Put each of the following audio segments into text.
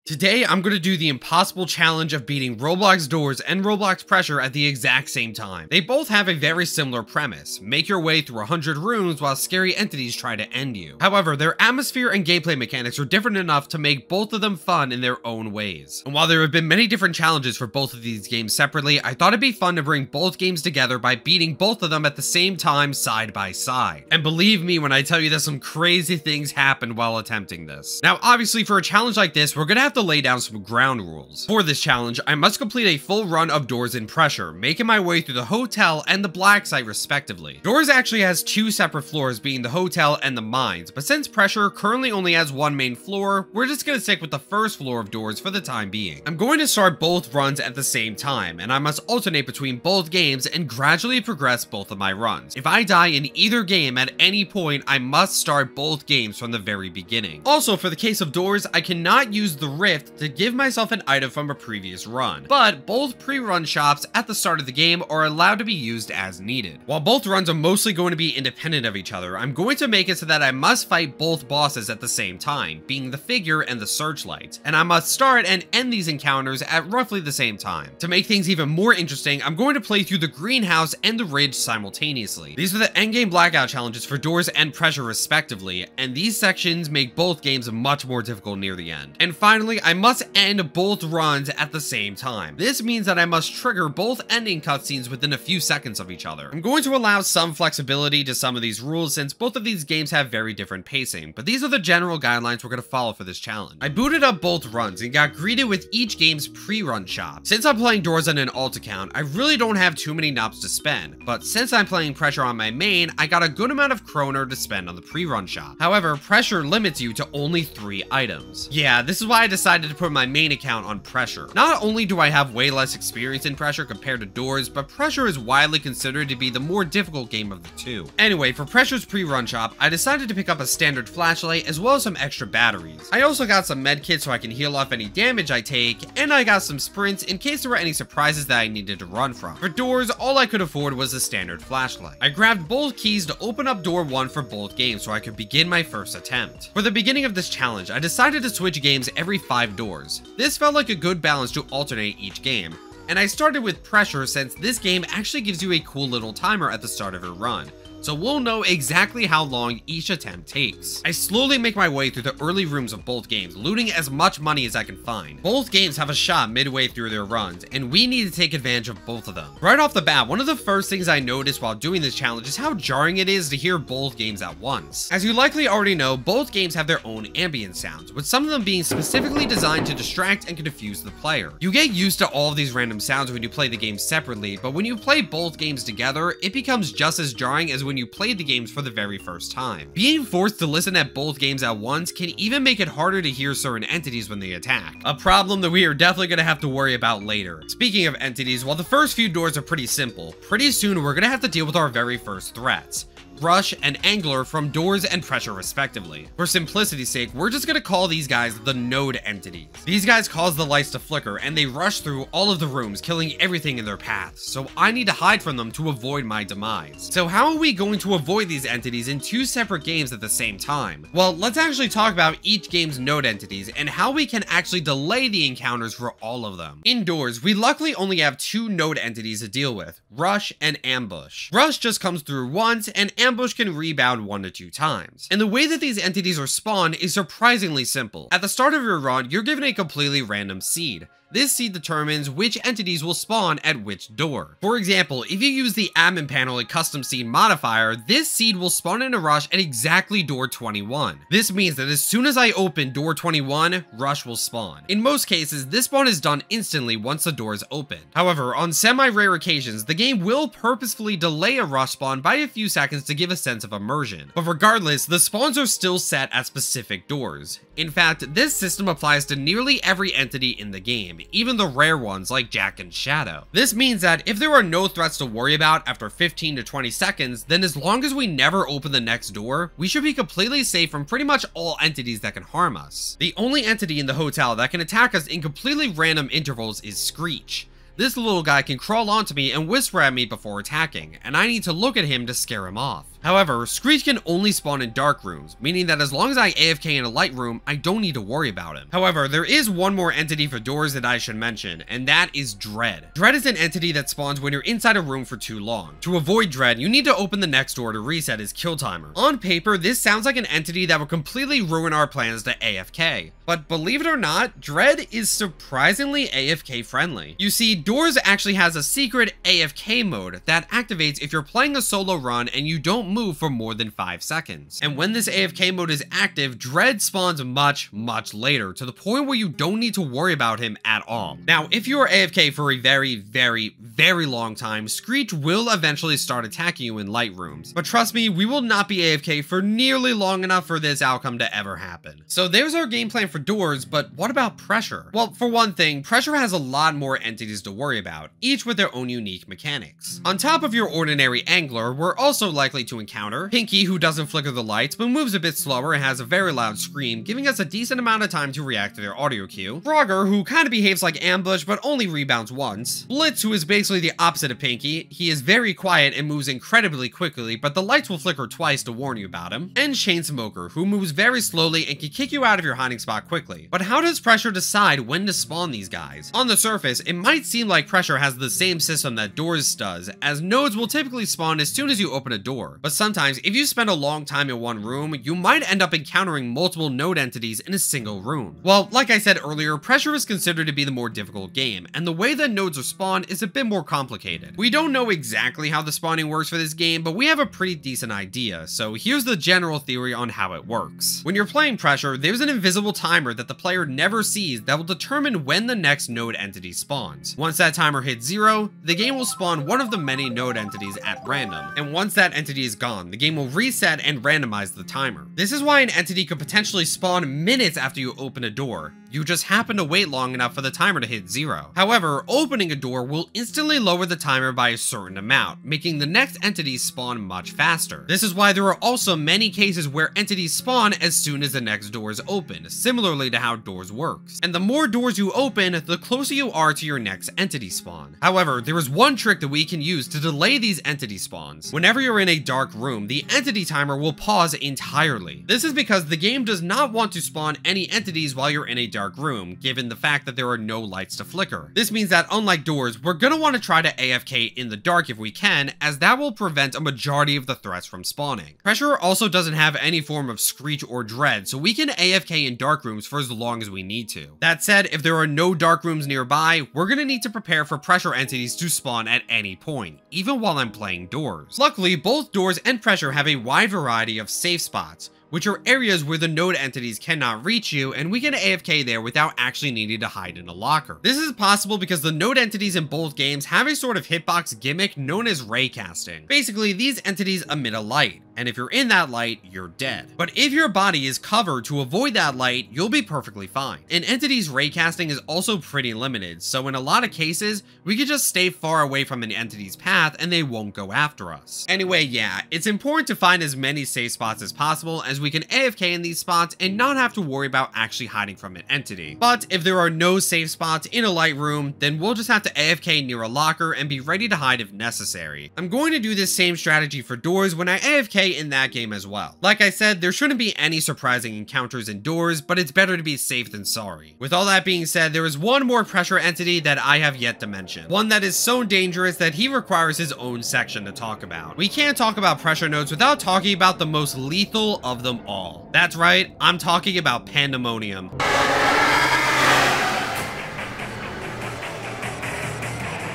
Today, I'm going to do the impossible challenge of beating Roblox doors and Roblox pressure at the exact same time. They both have a very similar premise: make your way through 100 rooms while scary entities try to end you. However, their atmosphere and gameplay mechanics are different enough to make both of them fun in their own ways. And while there have been many different challenges for both of these games separately, I thought it'd be fun to bring both games together by beating both of them at the same time side by side. And believe me when I tell you that some crazy things happened while attempting this. Now, obviously for a challenge like this, we're gonna have to lay down some ground rules. For this challenge, I must complete a full run of doors and pressure, making my way through the hotel and the black site respectively. Doors actually has two separate floors, being the hotel and the mines, but since pressure currently only has one main floor, we're just gonna stick with the first floor of doors for the time being. I'm going to start both runs at the same time, and I must alternate between both games and gradually progress both of my runs. If I die in either game at any point, I must start both games from the very beginning. Also, for the case of doors, I cannot use the rift to give myself an item from a previous run, but both pre-run shops at the start of the game are allowed to be used as needed. While both runs are mostly going to be independent of each other, I'm going to make it so that I must fight both bosses at the same time, being the figure and the searchlight, and I must start and end these encounters at roughly the same time. To make things even more interesting, I'm going to play through the greenhouse and the ridge simultaneously. These are the endgame blackout challenges for doors and pressure respectively, and these sections make both games much more difficult near the end. And finally, I must end both runs at the same time. This means that I must trigger both ending cutscenes within a few seconds of each other. I'm going to allow some flexibility to some of these rules since both of these games have very different pacing, but these are the general guidelines we're going to follow for this challenge. I booted up both runs and got greeted with each game's pre-run shop. Since I'm playing doors on an alt account, I really don't have too many knobs to spend, but since I'm playing pressure on my main, I got a good amount of kroner to spend on the pre-run shop. However, pressure limits you to only 3 items. Yeah, this is why I decided to put my main account on pressure. Not only do I have way less experience in pressure compared to doors, but pressure is widely considered to be the more difficult game of the two. Anyway, for pressure's pre-run shop, I decided to pick up a standard flashlight as well as some extra batteries. I also got some med kits so I can heal off any damage I take, and I got some sprints in case there were any surprises that I needed to run from. For doors, all I could afford was a standard flashlight. I grabbed both keys to open up door 1 for both games so I could begin my first attempt. For the beginning of this challenge, I decided to switch games every 5 doors. This felt like a good balance to alternate each game, and I started with pressure since this game actually gives you a cool little timer at the start of your run, so we'll know exactly how long each attempt takes. I slowly make my way through the early rooms of both games, looting as much money as I can find. Both games have a shop midway through their runs, and we need to take advantage of both of them. Right off the bat, one of the first things I noticed while doing this challenge is how jarring it is to hear both games at once. As you likely already know, both games have their own ambient sounds, with some of them being specifically designed to distract and confuse the player. You get used to all of these random sounds when you play the games separately, but when you play both games together, it becomes just as jarring as when you played the games for the very first time. Being forced to listen at both games at once can even make it harder to hear certain entities when they attack, a problem that we are definitely going to have to worry about later. Speaking of entities, while the first few doors are pretty simple, pretty soon we're going to have to deal with our very first threats: Rush and Angler from doors and pressure respectively. For simplicity's sake, we're just gonna call these guys the node entities. These guys cause the lights to flicker and they rush through all of the rooms, killing everything in their path, so I need to hide from them to avoid my demise. So how are we going to avoid these entities in 2 separate games at the same time? Well, let's actually talk about each game's node entities and how we can actually delay the encounters for all of them. Indoors, we luckily only have 2 node entities to deal with: Rush and Ambush. Rush just comes through once, and Ambush can rebound 1 to 2 times. And the way that these entities are spawned is surprisingly simple. At the start of your run, you're given a completely random seed. This seed determines which entities will spawn at which door. For example, if you use the admin panel a custom seed modifier, this seed will spawn in a Rush at exactly door 21. This means that as soon as I open door 21, Rush will spawn. In most cases, this spawn is done instantly once the door is opened. However, on semi-rare occasions, the game will purposefully delay a Rush spawn by a few seconds to give a sense of immersion. But regardless, the spawns are still set at specific doors. In fact, this system applies to nearly every entity in the game, even the rare ones like Jack and Shadow. This means that if there are no threats to worry about after 15 to 20 seconds, then as long as we never open the next door, we should be completely safe from pretty much all entities that can harm us. The only entity in the hotel that can attack us in completely random intervals is Screech. This little guy can crawl onto me and whisper at me before attacking, and I need to look at him to scare him off. However, Screech can only spawn in dark rooms, meaning that as long as I AFK in a light room, I don't need to worry about him. However, there is one more entity for doors that I should mention, and that is Dread. Dread is an entity that spawns when you're inside a room for too long. To avoid Dread, you need to open the next door to reset his kill timer. On paper, this sounds like an entity that would completely ruin our plans to AFK. But believe it or not, Dread is surprisingly AFK friendly. You see, Doors actually has a secret AFK mode that activates if you're playing a solo run and you don't move for more than 5 seconds. And when this AFK mode is active, Dread spawns much later, to the point where you don't need to worry about him at all. Now, if you are AFK for a very long time, Screech will eventually start attacking you in light rooms. But trust me, we will not be AFK for nearly long enough for this outcome to ever happen. So there's our game plan for Doors, but what about Pressure? Well, for one thing, Pressure has a lot more entities to worry about, each with their own unique mechanics. On top of your ordinary Angler, we're also likely to encounter Pinky, who doesn't flicker the lights but moves a bit slower and has a very loud scream, giving us a decent amount of time to react to their audio cue. Frogger, who kind of behaves like Ambush but only rebounds once. Blitz, who is basically the opposite of Pinky. He is very quiet and moves incredibly quickly, but the lights will flicker twice to warn you about him. And Chainsmoker, who moves very slowly and can kick you out of your hiding spot quickly. But how does Pressure decide when to spawn these guys? On the surface, it might seem like Pressure has the same system that Doors does, as nodes will typically spawn as soon as you open a door. But sometimes, if you spend a long time in one room, you might end up encountering multiple node entities in a single room. Well, like I said earlier, Pressure is considered to be the more difficult game, and the way that nodes are spawned is a bit more complicated. We don't know exactly how the spawning works for this game, but we have a pretty decent idea, so here's the general theory on how it works. When you're playing Pressure, there's an invisible timer that the player never sees that will determine when the next node entity spawns. Once that timer hits 0, the game will spawn one of the many node entities at random, and once that entity is gone, the game will reset and randomize the timer. This is why an entity could potentially spawn minutes after you open a door. You just happen to wait long enough for the timer to hit 0. However, opening a door will instantly lower the timer by a certain amount, making the next entity spawn much faster. This is why there are also many cases where entities spawn as soon as the next door is open, similarly to how Doors works. And the more doors you open, the closer you are to your next entity spawn. However, there is one trick that we can use to delay these entity spawns. Whenever you're in a dark room, the entity timer will pause entirely. This is because the game does not want to spawn any entities while you're in a dark room, given the fact that there are no lights to flicker. This means that unlike Doors, we're gonna want to try to AFK in the dark if we can, as that will prevent a majority of the threats from spawning. Pressure also doesn't have any form of Screech or Dread, so we can AFK in dark rooms for as long as we need to. That said, if there are no dark rooms nearby, we're gonna need to prepare for Pressure entities to spawn at any point, even while I'm playing Doors. Luckily, both Doors and Pressure have a wide variety of safe spots, which are areas where the node entities cannot reach you, and we can AFK there without actually needing to hide in a locker. This is possible because the node entities in both games have a sort of hitbox gimmick known as raycasting. Basically, these entities emit a light, and if you're in that light, you're dead. But if your body is covered to avoid that light, you'll be perfectly fine. An entity's raycasting is also pretty limited, so in a lot of cases, we could just stay far away from an entity's path and they won't go after us. Anyway, yeah, it's important to find as many safe spots as possible, as we can AFK in these spots and not have to worry about actually hiding from an entity. But if there are no safe spots in a light room, then we'll just have to AFK near a locker and be ready to hide if necessary. I'm going to do this same strategy for Doors when I AFK in that game as well. Like I said, there shouldn't be any surprising encounters in Doors, but it's better to be safe than sorry. With all that being said, there is one more Pressure entity that I have yet to mention. One that is so dangerous that he requires his own section to talk about. We can't talk about Pressure nodes without talking about the most lethal of them all. That's right, I'm talking about Pandemonium.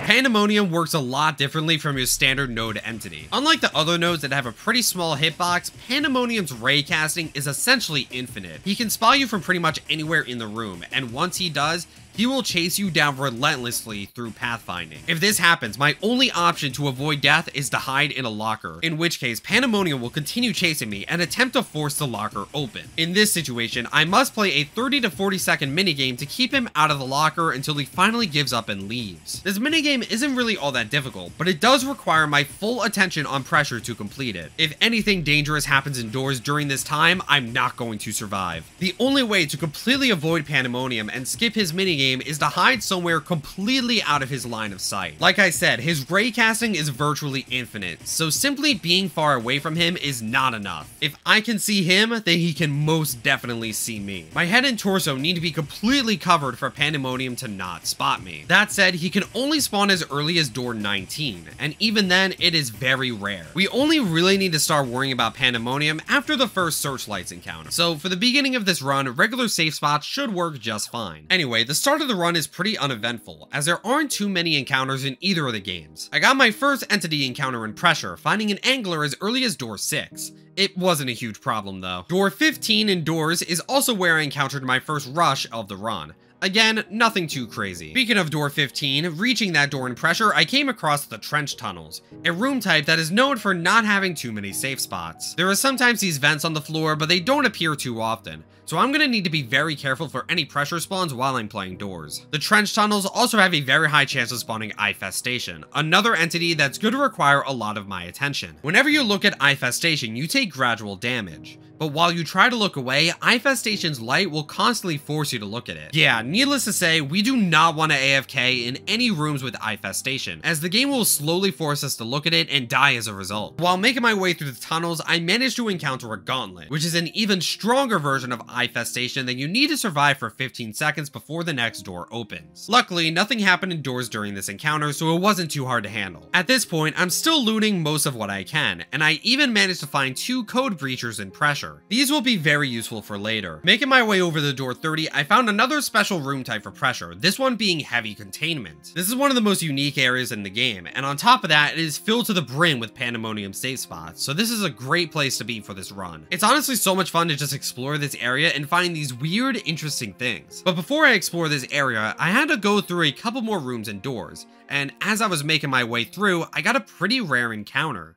Pandemonium works a lot differently from your standard node entity. Unlike the other nodes that have a pretty small hitbox, Pandemonium's raycasting is essentially infinite. He can spot you from pretty much anywhere in the room, and once he does, he will chase you down relentlessly through pathfinding. If this happens, my only option to avoid death is to hide in a locker, in which case Pandemonium will continue chasing me and attempt to force the locker open. In this situation, I must play a 30 to 40 second minigame to keep him out of the locker until he finally gives up and leaves. This minigame isn't really all that difficult, but it does require my full attention on Pressure to complete it. If anything dangerous happens indoors during this time, I'm not going to survive. The only way to completely avoid Pandemonium and skip his minigame game is to hide somewhere completely out of his line of sight. Like I said, his raycasting is virtually infinite, so simply being far away from him is not enough. If I can see him, then he can most definitely see me. My head and torso need to be completely covered for Pandemonium to not spot me. That said, he can only spawn as early as door 19, and even then, it is very rare. We only really need to start worrying about Pandemonium after the first Searchlights encounter. So for the beginning of this run, regular safe spots should work just fine. Anyway, the start of the run is pretty uneventful, as there aren't too many encounters in either of the games. I got my first entity encounter in Pressure, finding an angler as early as door 6. It wasn't a huge problem though. Door 15 in Doors is also where I encountered my first rush of the run. Again, nothing too crazy. Speaking of door 15, reaching that door in Pressure, I came across the trench tunnels, a room type that is known for not having too many safe spots. There are sometimes these vents on the floor, but they don't appear too often, so I'm gonna need to be very careful for any pressure spawns while I'm playing Doors. The trench tunnels also have a very high chance of spawning Infestation, another entity that's going to require a lot of my attention. Whenever you look at Infestation, you take gradual damage. But while you try to look away, Infestation's light will constantly force you to look at it. Yeah, needless to say, we do not want to AFK in any rooms with Infestation, as the game will slowly force us to look at it and die as a result. While making my way through the tunnels, I managed to encounter a gauntlet, which is an even stronger version of Infestation that you need to survive for 15 seconds before the next door opens. Luckily, nothing happened in Doors during this encounter, so it wasn't too hard to handle. At this point, I'm still looting most of what I can, and I even managed to find 2 code breachers in Pressure. These will be very useful for later. Making my way over to door 30, I found another special room type for Pressure, this one being Heavy Containment. This is one of the most unique areas in the game, and on top of that, it is filled to the brim with Pandemonium safe spots, so this is a great place to be for this run. It's honestly so much fun to just explore this area and find these weird, interesting things. But before I explore this area, I had to go through a couple more rooms and doors, and as I was making my way through, I got a pretty rare encounter.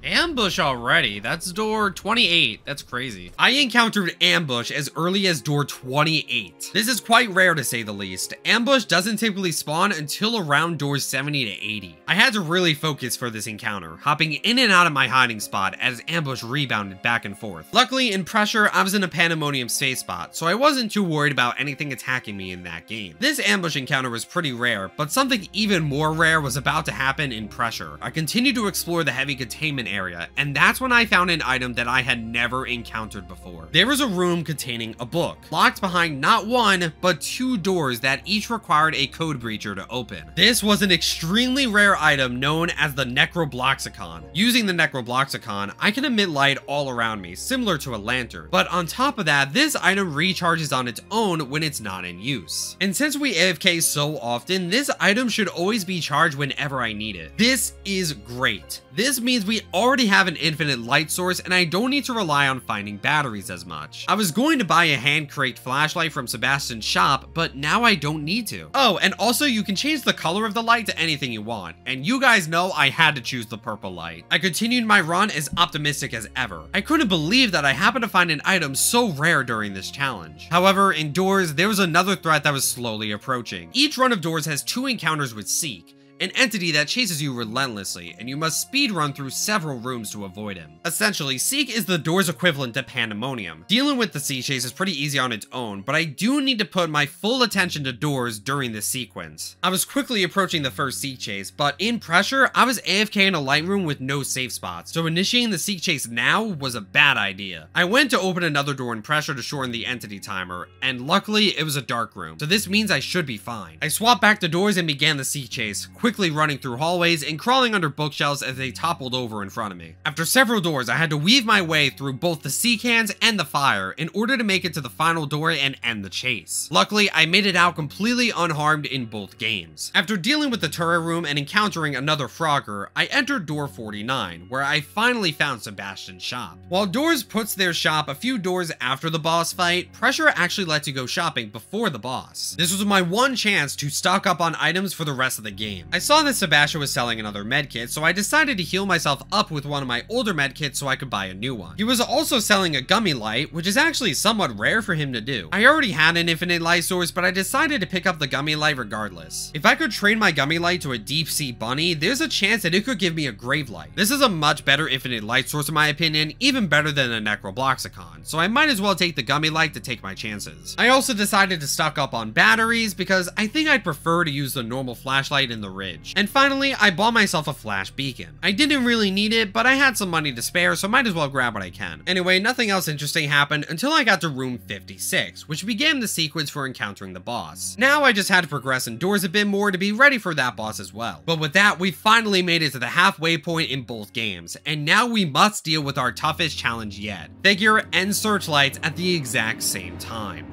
Ambush already? That's door 28. That's crazy. I encountered Ambush as early as door 28. This is quite rare to say the least. Ambush doesn't typically spawn until around doors 70 to 80. I had to really focus for this encounter, hopping in and out of my hiding spot as Ambush rebounded back and forth. Luckily, in Pressure, I was in a Pandemonium safe spot, so I wasn't too worried about anything attacking me in that game. This Ambush encounter was pretty rare, but something even more rare was about to happen in Pressure. I continued to explore the Heavy Containment area, and that's when I found an item that I had never encountered before. There was a room containing a book, locked behind not 1, but 2 doors that each required a code breacher to open. This was an extremely rare item known as the Necrobloxicon. Using the Necrobloxicon, I can emit light all around me, similar to a lantern, but on top of that, this item recharges on its own when it's not in use. And since we AFK so often, this item should always be charged whenever I need it. This is great. This means we already have an infinite light source and I don't need to rely on finding batteries as much. I was going to buy a hand-cranked flashlight from Sebastian's shop, but now I don't need to. Oh, and also you can change the color of the light to anything you want, and you guys know I had to choose the purple light. I continued my run as optimistic as ever. I couldn't believe that I happened to find an item so rare during this challenge. However, in Doors, there was another threat that was slowly approaching. Each run of Doors has 2 encounters with Seek, an entity that chases you relentlessly, and you must speedrun through several rooms to avoid him. Essentially, Seek is the Doors equivalent to Pandemonium. Dealing with the Seek chase is pretty easy on its own, but I do need to put my full attention to Doors during this sequence. I was quickly approaching the first Seek chase, but in Pressure, I was AFK in a light room with no safe spots, so initiating the Seek chase now was a bad idea. I went to open another door in Pressure to shorten the entity timer, and luckily it was a dark room, so this means I should be fine. I swapped back to Doors and began the Seek chase, quickly running through hallways and crawling under bookshelves as they toppled over in front of me. After several doors, I had to weave my way through both the sea cans and the fire in order to make it to the final door and end the chase. Luckily, I made it out completely unharmed in both games. After dealing with the turret room and encountering another Frogger, I entered door 49, where I finally found Sebastian's shop. While Doors puts their shop a few doors after the boss fight, Pressure actually lets you go shopping before the boss. This was my one chance to stock up on items for the rest of the game. I saw that Sebastian was selling another medkit, so I decided to heal myself up with one of my older medkits so I could buy a new one. He was also selling a gummy light, which is actually somewhat rare for him to do. I already had an infinite light source, but I decided to pick up the gummy light regardless. If I could train my gummy light to a deep sea bunny, there's a chance that it could give me a grave light. This is a much better infinite light source in my opinion, even better than a Necrobloxicon, so I might as well take the gummy light to take my chances. I also decided to stock up on batteries because I think I'd prefer to use the normal flashlight in the Ridge. And finally, I bought myself a flash beacon. I didn't really need it, but I had some money to spare, so might as well grab what I can. Anyway, nothing else interesting happened until I got to room 56, which began the sequence for encountering the boss. Now I just had to progress indoors a bit more to be ready for that boss as well. But with that, we finally made it to the halfway point in both games, and now we must deal with our toughest challenge yet: figure and searchlights at the exact same time.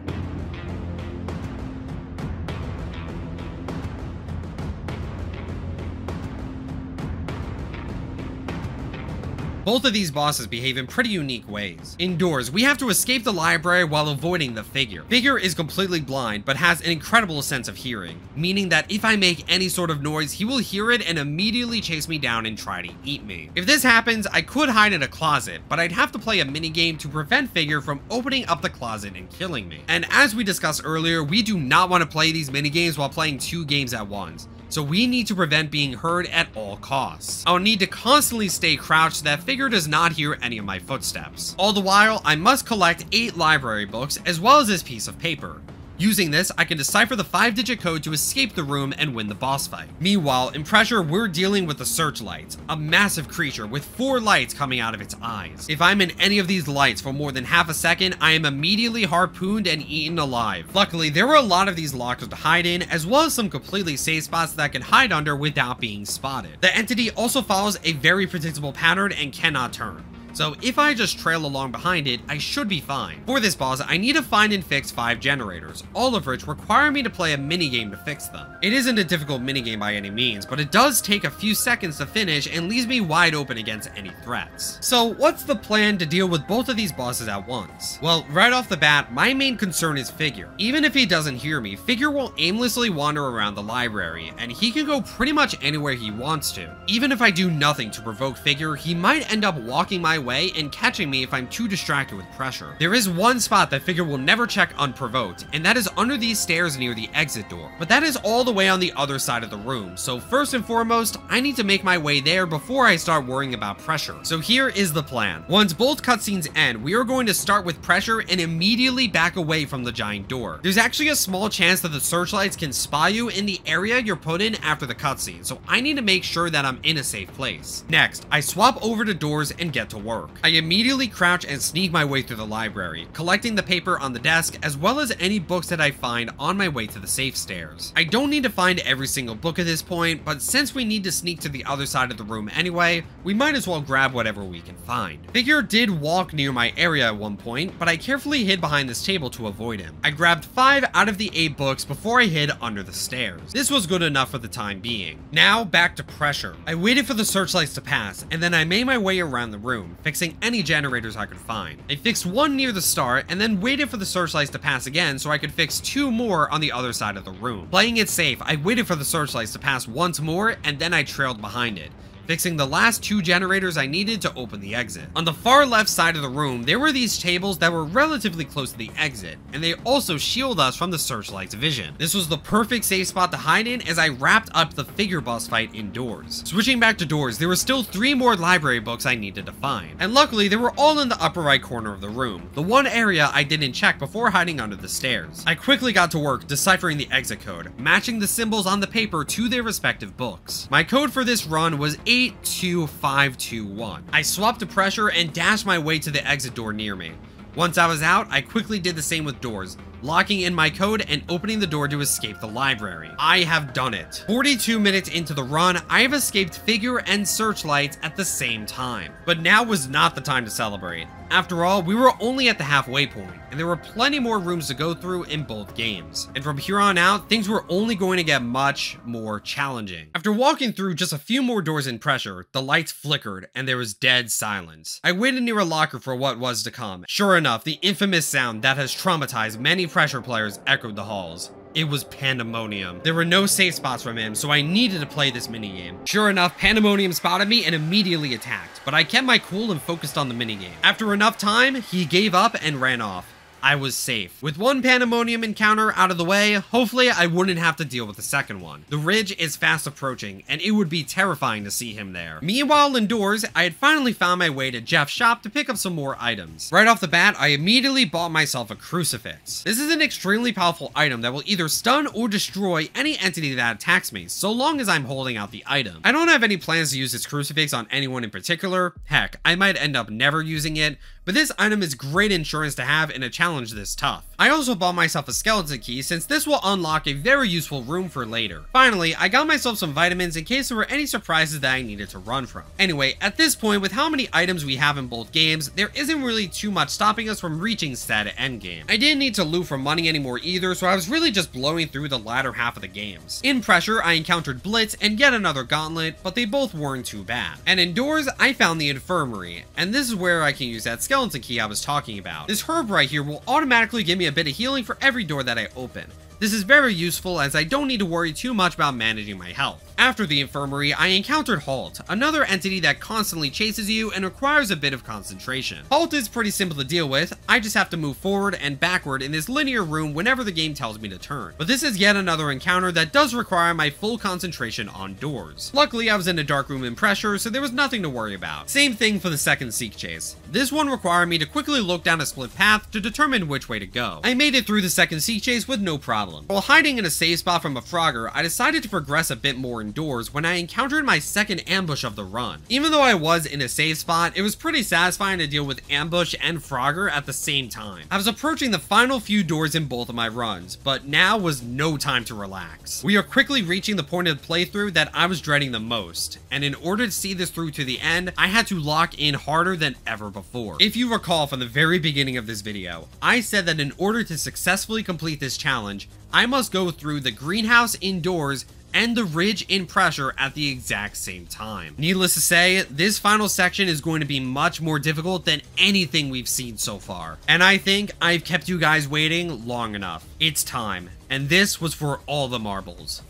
Both of these bosses behave in pretty unique ways. Indoors, we have to escape the library while avoiding the figure. Figure is completely blind, but has an incredible sense of hearing, meaning that if I make any sort of noise, he will hear it and immediately chase me down and try to eat me. If this happens, I could hide in a closet, but I'd have to play a minigame to prevent Figure from opening up the closet and killing me. And as we discussed earlier, we do not want to play these minigames while playing 2 games at once. So we need to prevent being heard at all costs. I'll need to constantly stay crouched so that Figure does not hear any of my footsteps. All the while, I must collect 8 library books as well as this piece of paper. Using this, I can decipher the 5-digit code to escape the room and win the boss fight. Meanwhile, in Pressure, we're dealing with the Searchlights, a massive creature with 4 lights coming out of its eyes. If I'm in any of these lights for more than half a second, I am immediately harpooned and eaten alive. Luckily, there were a lot of these lockers to hide in, as well as some completely safe spots that I can hide under without being spotted. The entity also follows a very predictable pattern and cannot turn. So if I just trail along behind it, I should be fine. For this boss, I need to find and fix 5 generators, all of which require me to play a minigame to fix them. It isn't a difficult minigame by any means, but it does take a few seconds to finish and leaves me wide open against any threats. So what's the plan to deal with both of these bosses at once? Well, right off the bat, my main concern is Figure. Even if he doesn't hear me, Figure will aimlessly wander around the library, and he can go pretty much anywhere he wants to. Even if I do nothing to provoke Figure, he might end up walking my way and catching me if I'm too distracted with Pressure. There is one spot that Figure will never check unprovoked, and that is under these stairs near the exit door. But that is all the way on the other side of the room, so first and foremost, I need to make my way there before I start worrying about Pressure. So here is the plan. Once both cutscenes end, we are going to start with Pressure and immediately back away from the giant door. There's actually a small chance that the searchlights can spy you in the area you're put in after the cutscene, so I need to make sure that I'm in a safe place. Next, I swap over to doors and get to work. I immediately crouch and sneak my way through the library, collecting the paper on the desk as well as any books that I find on my way to the safe stairs. I don't need to find every single book at this point, but since we need to sneak to the other side of the room anyway, we might as well grab whatever we can find. Figure did walk near my area at one point, but I carefully hid behind this table to avoid him. I grabbed 5 out of the 8 books before I hid under the stairs. This was good enough for the time being. Now back to Pressure. I waited for the searchlights to pass, and then I made my way around the room, fixing any generators I could find. I fixed one near the start and then waited for the searchlights to pass again so I could fix 2 more on the other side of the room. Playing it safe, I waited for the searchlights to pass once more and then I trailed behind it, fixing the last 2 generators I needed to open the exit. On the far left side of the room, there were these tables that were relatively close to the exit, and they also shield us from the searchlight's vision. This was the perfect safe spot to hide in as I wrapped up the Figure boss fight indoors. Switching back to doors, there were still 3 more library books I needed to find, and luckily they were all in the upper right corner of the room, the one area I didn't check before hiding under the stairs. I quickly got to work deciphering the exit code, matching the symbols on the paper to their respective books. My code for this run was 82521. I swapped to Pressure and dashed my way to the exit door near me. Once I was out, I quickly did the same with doors, locking in my code and opening the door to escape the library. I have done it. 42 minutes into the run, I have escaped Figure and searchlights at the same time. But now was not the time to celebrate. After all, we were only at the halfway point, and there were plenty more rooms to go through in both games. And from here on out, things were only going to get much more challenging. After walking through just a few more doors in Pressure, the lights flickered and there was dead silence. I waited near a locker for what was to come. Sure enough, the infamous sound that has traumatized many Pressure players echoed the halls. It was Pandemonium. There were no safe spots from him, so I needed to play this minigame. Sure enough, Pandemonium spotted me and immediately attacked, but I kept my cool and focused on the minigame. After enough time, he gave up and ran off. I was safe. With one Pandemonium encounter out of the way, hopefully I wouldn't have to deal with the second one. The ridge is fast approaching, and it would be terrifying to see him there. Meanwhile, indoors, I had finally found my way to Jeff's shop to pick up some more items. Right off the bat, I immediately bought myself a crucifix. This is an extremely powerful item that will either stun or destroy any entity that attacks me, so long as I'm holding out the item. I don't have any plans to use this crucifix on anyone in particular. Heck, I might end up never using it, but this item is great insurance to have in a challenge this tough. I also bought myself a skeleton key since this will unlock a very useful room for later. Finally, I got myself some vitamins in case there were any surprises that I needed to run from. Anyway, at this point, with how many items we have in both games, there isn't really too much stopping us from reaching stat endgame. I didn't need to loot for money anymore either, so I was really just blowing through the latter half of the games. In Pressure, I encountered Blitz and yet another Gauntlet, but they both weren't too bad. And indoors, I found the Infirmary, and this is where I can use that skeleton key I was talking about. This herb right here will automatically give me a bit of healing for every door that I open. This is very useful as I don't need to worry too much about managing my health. After the Infirmary, I encountered Halt, another entity that constantly chases you and requires a bit of concentration. Halt is pretty simple to deal with, I just have to move forward and backward in this linear room whenever the game tells me to turn. But this is yet another encounter that does require my full concentration on doors. Luckily, I was in a dark room in Pressure, so there was nothing to worry about. Same thing for the second Seek Chase. This one required me to quickly look down a split path to determine which way to go. I made it through the second Seek Chase with no problem. While hiding in a safe spot from a Frogger, I decided to progress a bit more indoors when I encountered my second ambush of the run. Even though I was in a safe spot, it was pretty satisfying to deal with ambush and Frogger at the same time. I was approaching the final few doors in both of my runs, but now was no time to relax. We are quickly reaching the point of the playthrough that I was dreading the most, and in order to see this through to the end, I had to lock in harder than ever before. If you recall from the very beginning of this video, I said that in order to successfully complete this challenge, I must go through the greenhouse indoors and the ridge in Pressure at the exact same time. Needless to say, this final section is going to be much more difficult than anything we've seen so far. And I think I've kept you guys waiting long enough. It's time, and this was for all the marbles.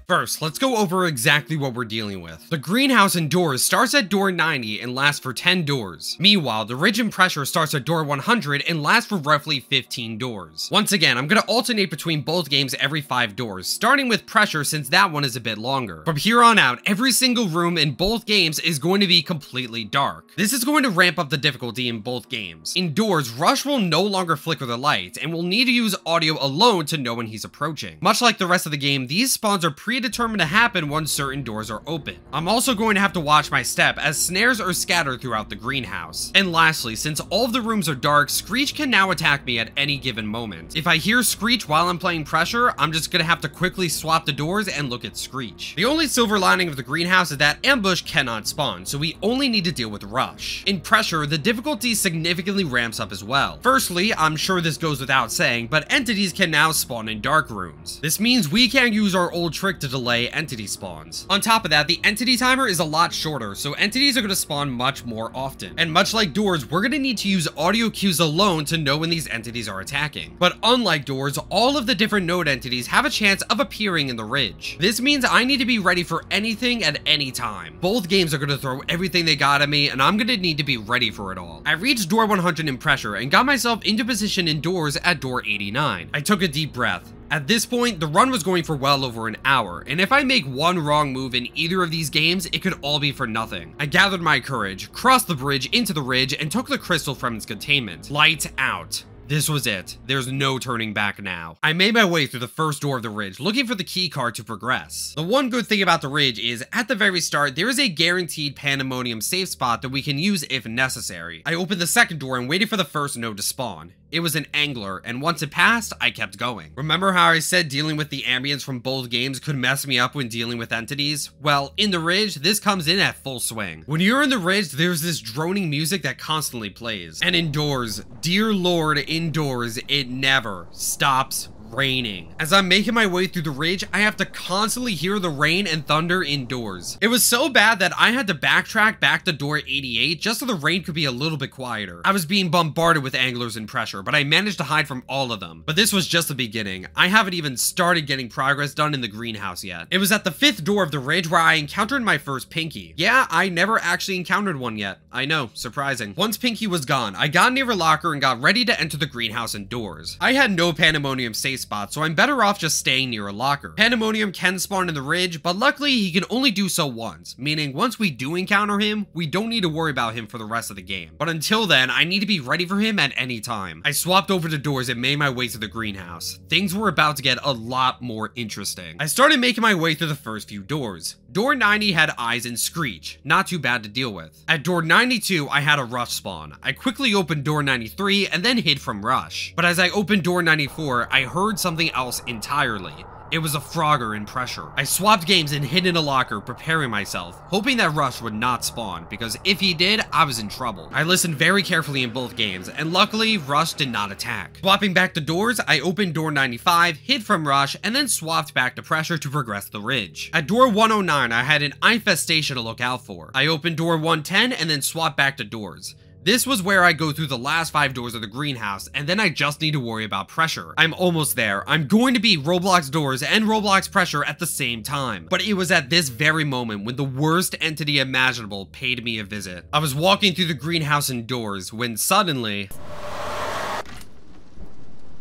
First, let's go over exactly what we're dealing with. The greenhouse indoors starts at door 90 and lasts for 10 doors. Meanwhile, the ridge in Pressure starts at door 100 and lasts for roughly 15 doors. Once again, I'm gonna alternate between both games every 5 doors, starting with Pressure since that one is a bit longer. From here on out, every single room in both games is going to be completely dark. This is going to ramp up the difficulty in both games. Indoors, Rush will no longer flicker the lights and will need to use audio alone to know when he's approaching. Much like the rest of the game, these spawns are predetermined to happen once certain doors are open. I'm also going to have to watch my step as snares are scattered throughout the greenhouse. And lastly, since all of the rooms are dark, Screech can now attack me at any given moment. If I hear Screech while I'm playing Pressure, I'm just gonna have to quickly swap the doors and look at Screech. The only silver lining of the greenhouse is that ambush cannot spawn, so we only need to deal with Rush. In Pressure, the difficulty significantly ramps up as well. Firstly, I'm sure this goes without saying, but entities can now spawn in dark rooms. This means we can't use our old trick to delay entity spawns. On top of that, the entity timer is a lot shorter, so entities are going to spawn much more often. And much like doors, we're going to need to use audio cues alone to know when these entities are attacking. But unlike doors, all of the different node entities have a chance of appearing in the ridge. This means I need to be ready for anything at any time. Both games are going to throw everything they got at me, and I'm going to need to be ready for it all. I reached door 100 in Pressure and got myself into position indoors at door 89. I took a deep breath. At this point, the run was going for well over an hour, and if I make one wrong move in either of these games, it could all be for nothing. I gathered my courage, crossed the bridge into the ridge, and took the crystal from its containment. Lights out. This was it. There's no turning back now. I made my way through the first door of the ridge, looking for the key card to progress. The one good thing about the ridge is, at the very start, there is a guaranteed Pandemonium safe spot that we can use if necessary. I opened the second door and waited for the first node to spawn. It was an angler, and once it passed, I kept going. Remember how I said dealing with the ambience from both games could mess me up when dealing with entities? Well, in the ridge, this comes in at full swing. When you're in the ridge, there's this droning music that constantly plays. And indoors, dear lord, indoors, it never stops raining. As I'm making my way through the ridge, I have to constantly hear the rain and thunder indoors. It was so bad that I had to backtrack back to door 88 just so the rain could be a little bit quieter. I was being bombarded with anglers and pressure, but I managed to hide from all of them. But this was just the beginning. I haven't even started getting progress done in the greenhouse yet. It was at the 5th door of the ridge where I encountered my first Pinky. Yeah, I never actually encountered one yet. I know, surprising. Once Pinky was gone, I got near a locker and got ready to enter the greenhouse indoors. I had no Pandemonium safe spot, so I'm better off just staying near a locker. Pandemonium can spawn in the ridge, but luckily he can only do so once, meaning once we do encounter him, we don't need to worry about him for the rest of the game. But until then, I need to be ready for him at any time. I swapped over to doors and made my way to the greenhouse. Things were about to get a lot more interesting. I started making my way through the first few doors. Door 90 had eyes and Screech, not too bad to deal with. At door 92, I had a Rush spawn. I quickly opened door 93 and then hid from Rush. But as I opened door 94, I heard something else entirely. It was a Frogger in pressure. I swapped games and hid in a locker, preparing myself, hoping that Rush would not spawn, because if he did, I was in trouble. I listened very carefully in both games, and luckily, Rush did not attack. Swapping back to doors, I opened door 95, hid from Rush, and then swapped back to pressure to progress the ridge. At door 109, I had an infestation to look out for. I opened door 110 and then swapped back to doors. This was where I go through the last 5 doors of the greenhouse, and then I just need to worry about pressure. I'm almost there. I'm going to beat Roblox doors and Roblox pressure at the same time. But it was at this very moment when the worst entity imaginable paid me a visit. I was walking through the greenhouse indoors when suddenly...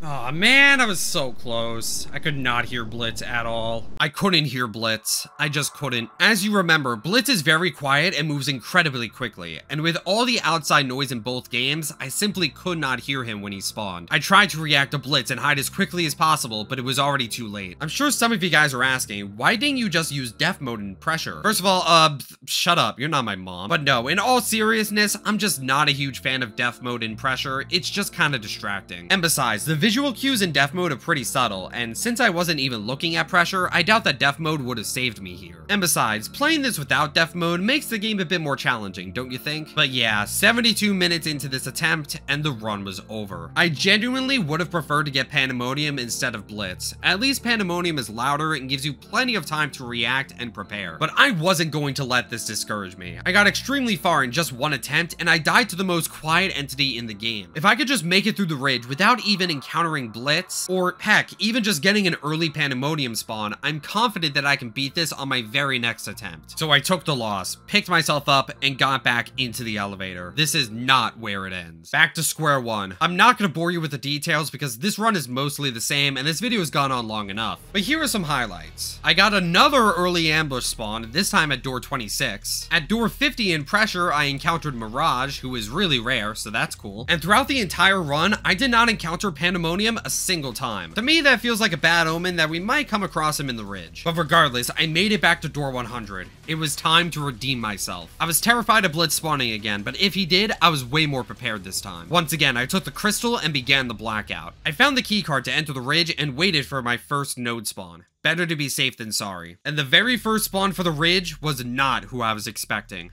Oh man, I was so close. I could not hear Blitz at all. I couldn't hear Blitz. I just couldn't. As you remember, Blitz is very quiet and moves incredibly quickly. And with all the outside noise in both games, I simply could not hear him when he spawned. I tried to react to Blitz and hide as quickly as possible, but it was already too late. I'm sure some of you guys are asking, why didn't you just use Def Mode in pressure? First of all, shut up. You're not my mom. But no, in all seriousness, I'm just not a huge fan of Def Mode in pressure. It's just kind of distracting. And besides, the visual cues in Def Mode are pretty subtle, and since I wasn't even looking at pressure, I doubt that Def Mode would have saved me here. And besides, playing this without Def Mode makes the game a bit more challenging, don't you think? But yeah, 72 minutes into this attempt, and the run was over. I genuinely would have preferred to get Pandemonium instead of Blitz. At least Pandemonium is louder and gives you plenty of time to react and prepare. But I wasn't going to let this discourage me. I got extremely far in just one attempt, and I died to the most quiet entity in the game. If I could just make it through the ridge without even encountering Blitz, or heck, even just getting an early Pandemonium spawn, I'm confident that I can beat this on my very next attempt. So I took the loss, picked myself up, and got back into the elevator. This is not where it ends. Back to square one. I'm not gonna bore you with the details because this run is mostly the same and this video has gone on long enough. But here are some highlights. I got another early ambush spawn, this time at door 26. At door 50 in pressure, I encountered Mirage, who is really rare, so that's cool. And throughout the entire run, I did not encounter Pandemonium a single time. To me, that feels like a bad omen that we might come across him in the ridge. But regardless, I made it back to door 100. It was time to redeem myself. I was terrified of Blitz spawning again, but if he did, I was way more prepared this time. Once again, I took the crystal and began the blackout. I found the keycard to enter the ridge and waited for my first node spawn. Better to be safe than sorry. And the very first spawn for the ridge was not who I was expecting.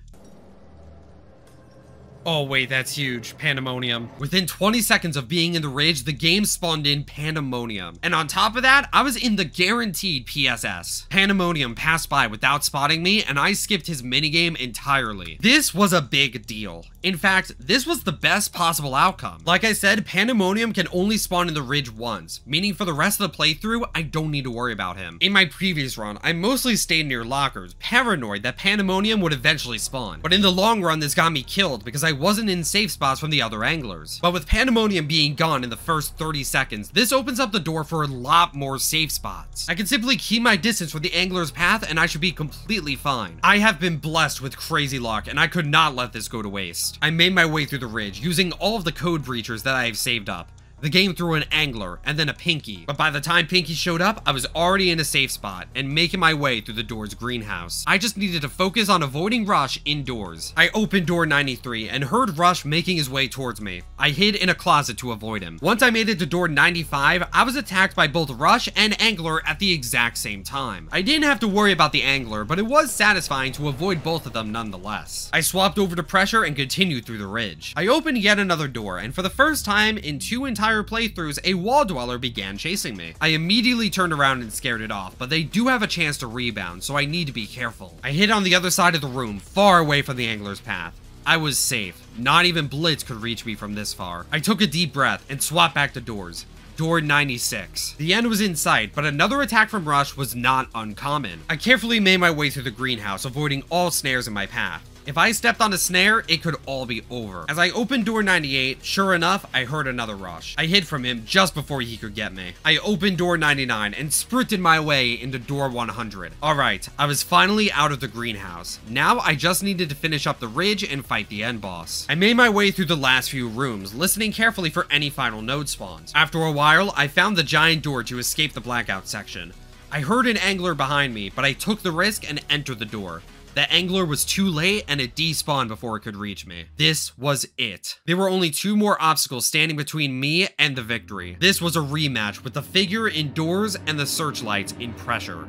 Oh wait, that's huge. Pandemonium. Within 20 seconds of being in the ridge, the game spawned in Pandemonium. And on top of that, I was in the guaranteed PSS. Pandemonium passed by without spotting me, and I skipped his minigame entirely. This was a big deal. In fact, this was the best possible outcome. Like I said, Pandemonium can only spawn in the ridge once, meaning for the rest of the playthrough, I don't need to worry about him. In my previous run, I mostly stayed near lockers, paranoid that Pandemonium would eventually spawn. But in the long run, this got me killed because I wasn't in safe spots from the other anglers. But with Pandemonium being gone in the first 30 seconds, this opens up the door for a lot more safe spots. I can simply keep my distance from the angler's path and I should be completely fine. I have been blessed with crazy luck and I could not let this go to waste. I made my way through the ridge using all of the code breachers that I have saved up. The game threw an angler, and then a Pinky. But by the time Pinky showed up, I was already in a safe spot, and making my way through the door's greenhouse. I just needed to focus on avoiding Rush indoors. I opened door 93, and heard Rush making his way towards me. I hid in a closet to avoid him. Once I made it to door 95, I was attacked by both Rush and Angler at the exact same time. I didn't have to worry about the Angler, but it was satisfying to avoid both of them nonetheless. I swapped over to pressure and continued through the ridge. I opened yet another door, and for the first time in 2 entire entire playthroughs, a wall dweller began chasing me. I immediately turned around and scared it off, but they do have a chance to rebound, so I need to be careful. I hid on the other side of the room, far away from the angler's path. I was safe. Not even Blitz could reach me from this far. I took a deep breath and swapped back to doors. Door 96. The end was in sight, but another attack from Rush was not uncommon. I carefully made my way through the greenhouse, avoiding all snares in my path. If I stepped on a snare, it could all be over. As I opened door 98, sure enough, I heard another Rush. I hid from him just before he could get me. I opened door 99 and sprinted my way into door 100. Alright, I was finally out of the greenhouse. Now I just needed to finish up the ridge and fight the end boss. I made my way through the last few rooms, listening carefully for any final node spawns. After a while, I found the giant door to escape the blackout section. I heard an angler behind me, but I took the risk and entered the door. The angler was too late and it despawned before it could reach me. This was it. There were only 2 more obstacles standing between me and the victory. This was a rematch with the figure indoors and the searchlights in pressure.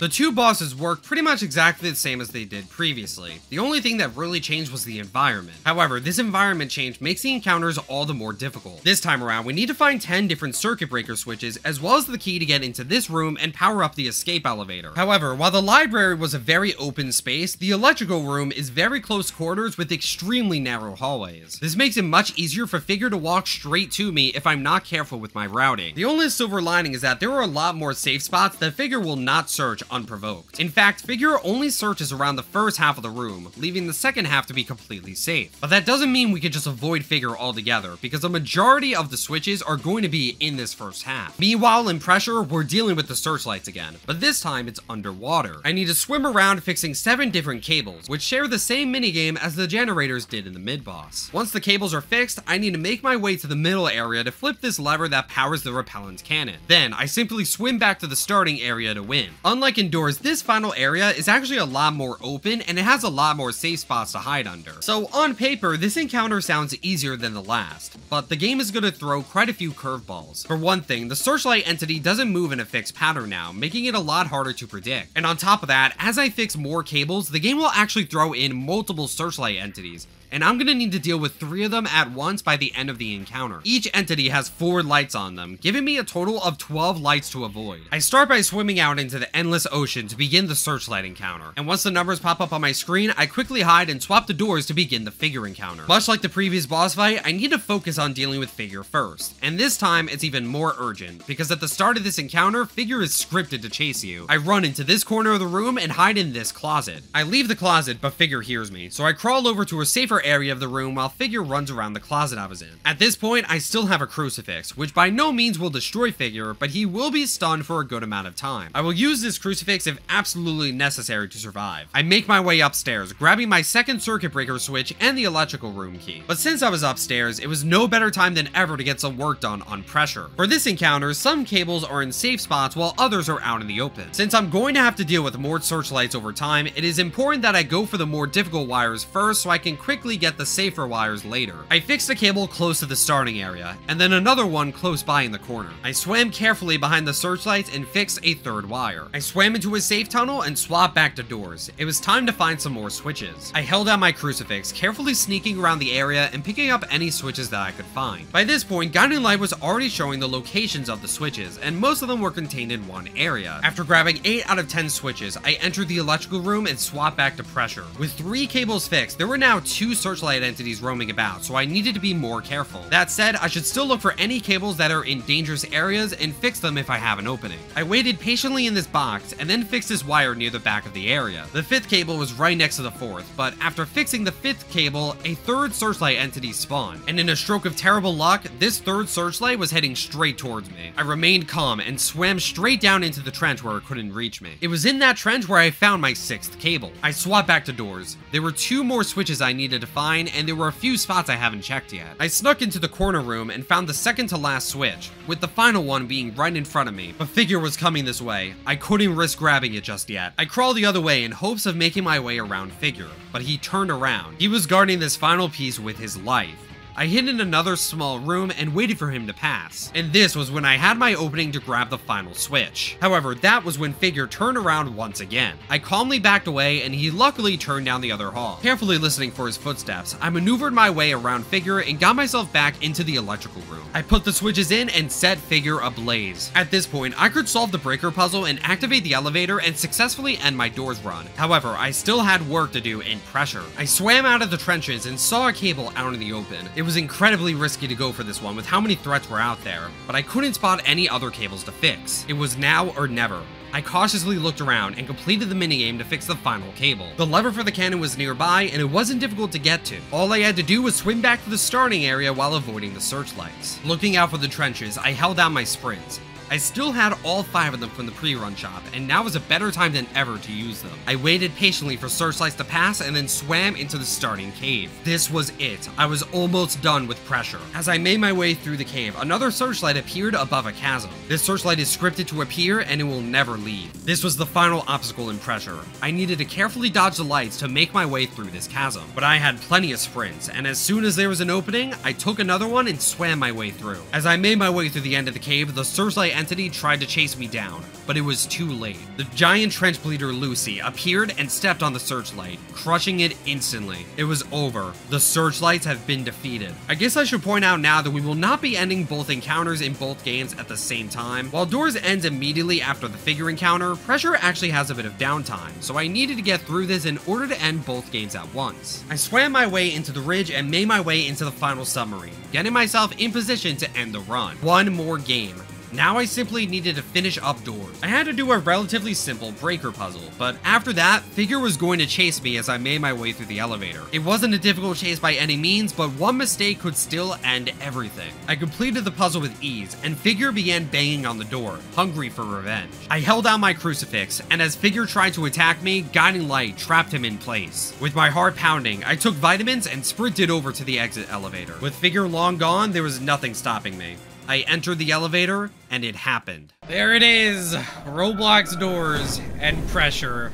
The 2 bosses worked pretty much exactly the same as they did previously. The only thing that really changed was the environment. However, this environment change makes the encounters all the more difficult. This time around, we need to find 10 different circuit breaker switches, as well as the key to get into this room and power up the escape elevator. However, while the library was a very open space, the electrical room is very close quarters with extremely narrow hallways. This makes it much easier for Figure to walk straight to me if I'm not careful with my routing. The only silver lining is that there are a lot more safe spots that Figure will not search unprovoked. In fact, Figure only searches around the first half of the room, leaving the second half to be completely safe. But that doesn't mean we can just avoid Figure altogether, because a majority of the switches are going to be in this first half. Meanwhile, in Pressure, we're dealing with the searchlights again, but this time it's underwater. I need to swim around fixing 7 different cables, which share the same minigame as the generators did in the mid-boss. Once the cables are fixed, I need to make my way to the middle area to flip this lever that powers the repellent cannon. Then, I simply swim back to the starting area to win. Unlike indoors, this final area is actually a lot more open and it has a lot more safe spots to hide under. So on paper, this encounter sounds easier than the last, but the game is going to throw quite a few curveballs. For one thing, the searchlight entity doesn't move in a fixed pattern now, making it a lot harder to predict. And on top of that, as I fix more cables, the game will actually throw in multiple searchlight entities, and I'm gonna need to deal with 3 of them at once by the end of the encounter. Each entity has 4 lights on them, giving me a total of 12 lights to avoid. I start by swimming out into the endless ocean to begin the searchlight encounter, and once the numbers pop up on my screen, I quickly hide and swap the doors to begin the Figure encounter. Much like the previous boss fight, I need to focus on dealing with Figure first, and this time it's even more urgent, because at the start of this encounter, Figure is scripted to chase you. I run into this corner of the room and hide in this closet. I leave the closet, but Figure hears me, so I crawl over to a safer area of the room while Figure runs around the closet I was in. At this point, I still have a crucifix, which by no means will destroy Figure, but he will be stunned for a good amount of time. I will use this crucifix if absolutely necessary to survive. I make my way upstairs, grabbing my second circuit breaker switch and the electrical room key. But since I was upstairs, it was no better time than ever to get some work done on Pressure. For this encounter, some cables are in safe spots while others are out in the open. Since I'm going to have to deal with more searchlights over time, it is important that I go for the more difficult wires first so I can quickly get the safer wires later. I fixed a cable close to the starting area, and then another one close by in the corner. I swam carefully behind the searchlights and fixed a 3rd wire. I swam into a safe tunnel and swapped back to doors. It was time to find some more switches. I held out my crucifix, carefully sneaking around the area and picking up any switches that I could find. By this point, Guiding Light was already showing the locations of the switches, and most of them were contained in one area. After grabbing 8 out of 10 switches, I entered the electrical room and swapped back to Pressure. With 3 cables fixed, there were now 2 searchlight entities roaming about, so I needed to be more careful. That said, I should still look for any cables that are in dangerous areas and fix them if I have an opening. I waited patiently in this box and then fixed this wire near the back of the area. The 5th cable was right next to the 4th, but after fixing the 5th cable, a 3rd searchlight entity spawned, and in a stroke of terrible luck, this 3rd searchlight was heading straight towards me. I remained calm and swam straight down into the trench where it couldn't reach me. It was in that trench where I found my 6th cable. I swapped back to doors. There were 2 more switches I needed to find, and there were a few spots I haven't checked yet. I snuck into the corner room and found the second to last switch, with the final one being right in front of me. A Figure was coming this way. I couldn't risk grabbing it just yet. I crawled the other way in hopes of making my way around Figure, but he turned around. He was guarding this final piece with his life. I hid in another small room and waited for him to pass. And this was when I had my opening to grab the final switch. However, that was when Figure turned around once again. I calmly backed away and he luckily turned down the other hall. Carefully listening for his footsteps, I maneuvered my way around Figure and got myself back into the electrical room. I put the switches in and set Figure ablaze. At this point, I could solve the breaker puzzle and activate the elevator and successfully end my doors run. However, I still had work to do in Pressure. I swam out of the trenches and saw a cable out in the open. It was incredibly risky to go for this one with how many threats were out there, but I couldn't spot any other cables to fix. It was now or never. I cautiously looked around and completed the minigame to fix the final cable. The lever for the cannon was nearby and it wasn't difficult to get to. All I had to do was swim back to the starting area while avoiding the searchlights. Looking out for the trenches, I held down my sprints. I still had all 5 of them from the pre-run shop, and now was a better time than ever to use them. I waited patiently for searchlights to pass and then swam into the starting cave. This was it. I was almost done with Pressure. As I made my way through the cave, another searchlight appeared above a chasm. This searchlight is scripted to appear and it will never leave. This was the final obstacle in Pressure. I needed to carefully dodge the lights to make my way through this chasm, but I had plenty of sprints, and as soon as there was an opening, I took another one and swam my way through. As I made my way through the end of the cave, the searchlight entity tried to chase me down, but it was too late. The giant trench bleeder Lucy appeared and stepped on the searchlight, crushing it instantly. It was over. The searchlights have been defeated. I guess I should point out now that we will not be ending both encounters in both games at the same time. While Doors ends immediately after the Figure encounter, Pressure actually has a bit of downtime, so I needed to get through this in order to end both games at once. I swam my way into the ridge and made my way into the final submarine, getting myself in position to end the run. One more game. Now I simply needed to finish up Doors. I had to do a relatively simple breaker puzzle, but after that, Figure was going to chase me as I made my way through the elevator. It wasn't a difficult chase by any means, but one mistake could still end everything. I completed the puzzle with ease, and Figure began banging on the door, hungry for revenge. I held out my crucifix, and as Figure tried to attack me, Guiding Light trapped him in place. With my heart pounding, I took vitamins and sprinted over to the exit elevator. With Figure long gone, there was nothing stopping me. I entered the elevator, and it happened. There it is! Roblox Doors and Pressure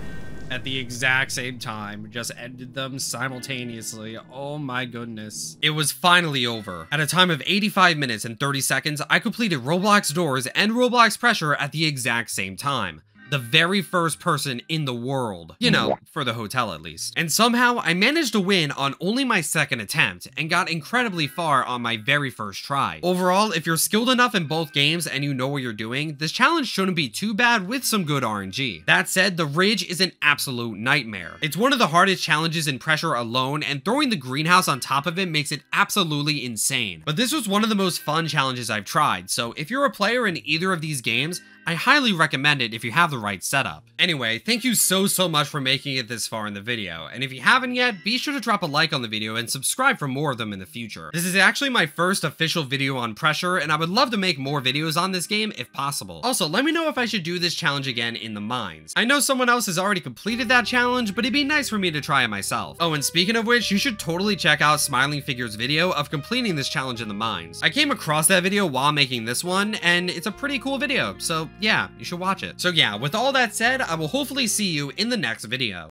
at the exact same time. Just ended them simultaneously. Oh my goodness. It was finally over. At a time of 85 minutes and 30 seconds, I completed Roblox Doors and Roblox Pressure at the exact same time. The very first person in the world. You know, for the hotel at least. And somehow, I managed to win on only my second attempt, and got incredibly far on my very first try. Overall, if you're skilled enough in both games and you know what you're doing, this challenge shouldn't be too bad with some good RNG. That said, the ridge is an absolute nightmare. It's one of the hardest challenges in Pressure alone, and throwing the greenhouse on top of it makes it absolutely insane. But this was one of the most fun challenges I've tried, so if you're a player in either of these games, I highly recommend it if you have the right setup. Anyway, thank you so much for making it this far in the video, and if you haven't yet, be sure to drop a like on the video and subscribe for more of them in the future. This is actually my first official video on Pressure, and I would love to make more videos on this game if possible. Also, let me know if I should do this challenge again in the mines. I know someone else has already completed that challenge, but it'd be nice for me to try it myself. Oh, and speaking of which, you should totally check out Smiling Figure's video of completing this challenge in the mines. I came across that video while making this one, and it's a pretty cool video, so yeah, you should watch it. So yeah, with all that said, I will hopefully see you in the next video.